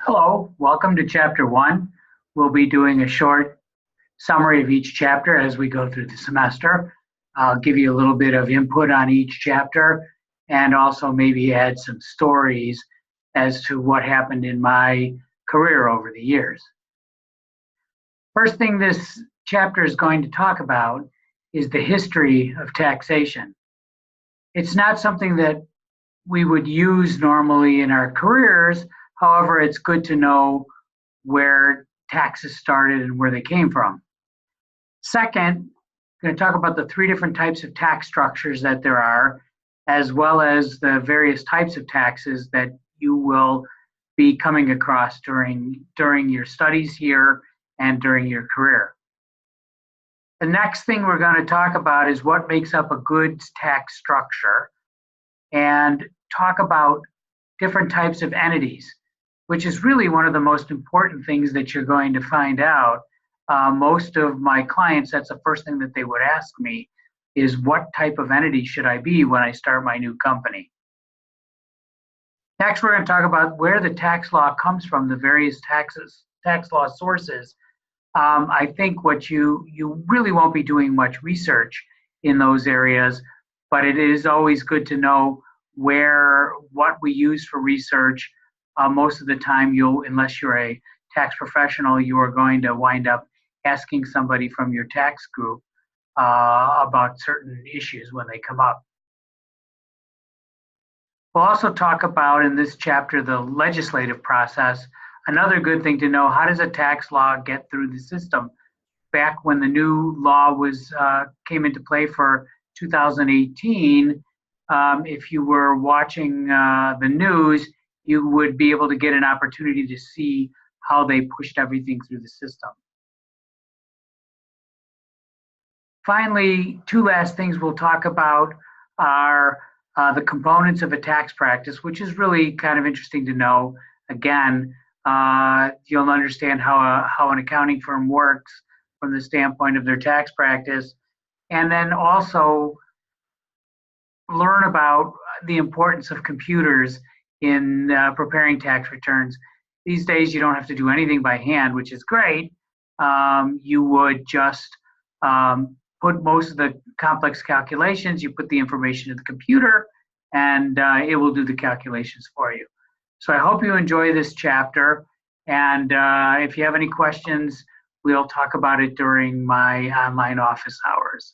Hello, welcome to Chapter 1. We'll be doing a short summary of each chapter as we go through the semester. I'll give you a little bit of input on each chapter and also maybe add some stories as to what happened in my career over the years. First thing this chapter is going to talk about is the history of taxation. It's not something that we would use normally in our careers. However, it's good to know where taxes started and where they came from. Second, I'm going to talk about the three different types of tax structures that there are, as well as the various types of taxes that you will be coming across during your studies here and during your career. The next thing we're going to talk about is what makes up a good tax structure and talk about different types of entities, which is really one of the most important things that you're going to find out. Most of my clients, that's the first thing that they would ask me is what type of entity should I be when I start my new company? Next, we're going to talk about where the tax law comes from, the various tax law sources. I think what you really won't be doing much research in those areas, but it is always good to know what we use for research. Most of the time, unless you're a tax professional, you are going to wind up asking somebody from your tax group about certain issues when they come up. We'll also talk about in this chapter the legislative process. Another good thing to know, how does a tax law get through the system? Back when the new law came into play for 2018, if you were watching the news, you would be able to get an opportunity to see how they pushed everything through the system. Finally, two last things we'll talk about are the components of a tax practice, which is really kind of interesting to know. Again, you'll understand how an accounting firm works from the standpoint of their tax practice, and then also learn about the importance of computers in preparing tax returns. These days, you don't have to do anything by hand, which is great. You would just put most of the complex calculations, you put the information in the computer, and it will do the calculations for you. So I hope you enjoy this chapter. And if you have any questions, we'll talk about it during my online office hours.